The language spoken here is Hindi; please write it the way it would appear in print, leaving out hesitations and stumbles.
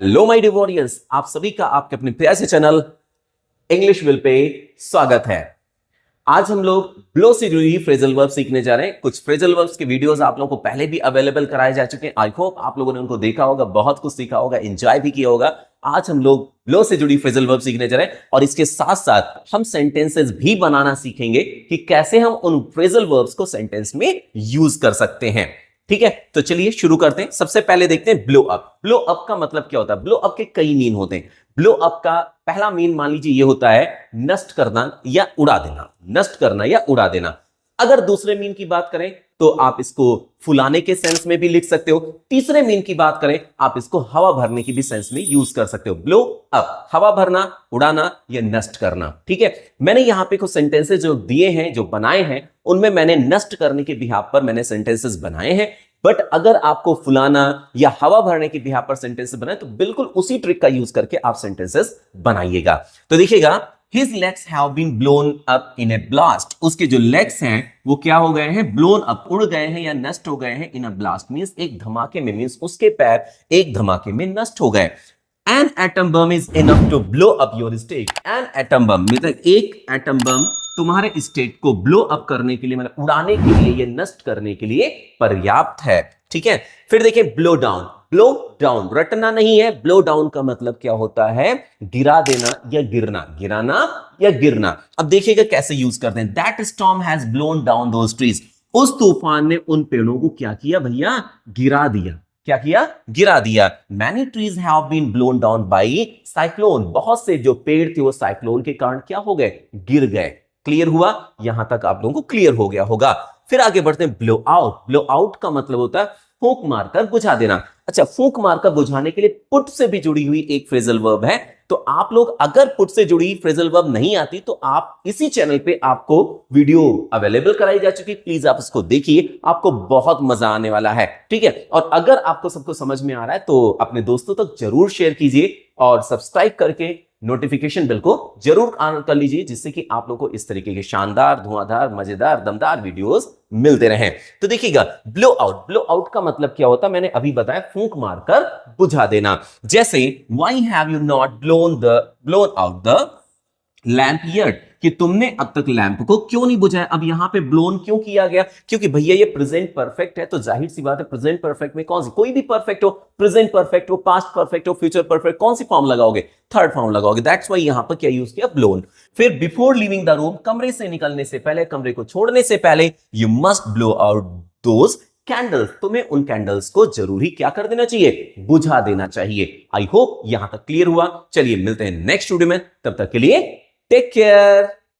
हेलो माय डियर ऑडियंस, आप सभी का आपके अपने प्यारे से चैनल इंग्लिश विल पे स्वागत है। आज हम लोग ब्लो से जुड़ी हुई फ्रेजल वर्ब सीखने जा रहे हैं। कुछ फ्रेजल वर्ब्स के वीडियोस आप लोगों को पहले भी अवेलेबल कराए जा चुके हैं। आई होप आप लोगों ने उनको देखा होगा, बहुत कुछ सीखा होगा, एंजॉय भी किया होगा। आज हम लोग ब्लो से जुड़ी फ्रेजल वर्ब सीखने जा रहे हैं और इसके साथ साथ हम सेंटेंसेस भी बनाना सीखेंगे कि कैसे हम उन फ्रेजल वर्ब्स को सेंटेंस में यूज कर सकते हैं। ठीक है, तो चलिए शुरू करते हैं। सबसे पहले देखते हैं ब्लो अप। ब्लो अप का मतलब क्या होता है? ब्लो अप के कई मीन होते हैं। ब्लो अप का पहला मीन मान लीजिए ये होता है नष्ट करना या उड़ा देना। नष्ट करना या उड़ा देना। अगर दूसरे मीन की बात करें तो आप इसको फुलाने के सेंस में भी लिख सकते हो। तीसरे मीन की बात करें आप इसको हवा भरने की भी सेंस में यूज कर सकते हो। ब्लो अप, हवा भरना, उड़ाना या नष्ट करना। ठीक है, मैंने यहां पे कुछ सेंटेंसेस जो दिए हैं, जो बनाए हैं, उनमें मैंने नष्ट करने के बिहाफ पर मैंने सेंटेंसेस बनाए हैं। बट अगर आपको फुलाना या हवा भरने के बिहाफ पर सेंटेंसेस बनाए तो बिल्कुल उसी ट्रिक का यूज करके आप सेंटेंसेस बनाइएगा। तो देखिएगा, His legs have been blown up in a blast. उसके जो legs हैं वो क्या हो गए हैं? blown up, उड़ गए हैं या नष्ट हो गए हैं। in a blast means एक धमाके में, means उसके पैर एक धमाके में नष्ट हो गए। An atom bomb is enough to blow up your state. An atom bomb मतलब एक एटम बम तुम्हारे स्टेट को ब्लो अप करने के लिए, मतलब उड़ाने के लिए या नष्ट करने के लिए पर्याप्त है। ठीक है, फिर देखिए ब्लो डाउन। ब्लो डाउन रटना नहीं है। ब्लो डाउन का मतलब क्या होता है? गिरा देना या गिरना, गिराना या गिरना। अब देखिएगा कैसे यूज करते हैं। That storm has blown down those trees. उस तूफान ने उन पेड़ों को क्या किया भैया? गिरा दिया। क्या किया? गिरा दिया। Many trees have been blown down by cyclone. बहुत से जो पेड़ थे वो साइक्लोन के कारण क्या हो गए? गिर गए। क्लियर हुआ? यहां तक आप लोगों को क्लियर हो गया होगा। फिर आगे बढ़ते हैं ब्लो आउट। ब्लो आउट का मतलब होता है फूंक मारकर बुझा देना। अच्छा, फूंक मारकर बुझाने के लिए पुट से भी जुड़ी हुई एक फ्रेजल वर्ब है। तो आप लोग अगर पुट से जुड़ी फ्रेजल वर्ब नहीं आती तो आप इसी चैनल पे आपको वीडियो अवेलेबल कराई जा चुकी, प्लीज आप इसको देखिए, आपको बहुत मजा आने वाला है। ठीक है, और अगर आपको सबको समझ में आ रहा है तो अपने दोस्तों तक जरूर शेयर कीजिए और सब्सक्राइब करके नोटिफिकेशन बिल को जरूर ऑन कर लीजिए, जिससे कि आप लोगों को इस तरीके के शानदार, धुआंधार, मजेदार, दमदार वीडियोस मिलते रहें। तो देखिएगा, ब्लो आउट। ब्लो आउट का मतलब क्या होता है? मैंने अभी बताया, फूंक मारकर बुझा देना। जैसे why have you not blown out the lamp yet, कि तुमने अब तक लैंप को क्यों नहीं बुझाया। अब यहां पे ब्लोन क्यों किया गया? क्योंकि भैया ये प्रेजेंट परफेक्ट है, तो जाहिर सी बात है प्रेजेंट परफेक्ट में कौन सी, कोई भी परफेक्ट हो, प्रेजेंट परफेक्ट हो, पास्ट परफेक्ट हो, फ्यूचर परफेक्ट, कौन सी फॉर्म लगाओगे? थर्ड फॉर्म लगाओगे। दैट्स व्हाई यहां पर क्या यूज किया? ब्लोन। फिर बिफोर लिविंग द रूम, कमरे से निकलने से पहले, कमरे को छोड़ने से पहले, you must blow out those candles. तुम्हें उन कैंडल्स को जरूरी क्या कर देना चाहिए? बुझा देना चाहिए। आई होप यहां तक क्लियर हुआ। चलिए मिलते हैं नेक्स्ट वीडियो में, तब तक के लिए टेक केयर।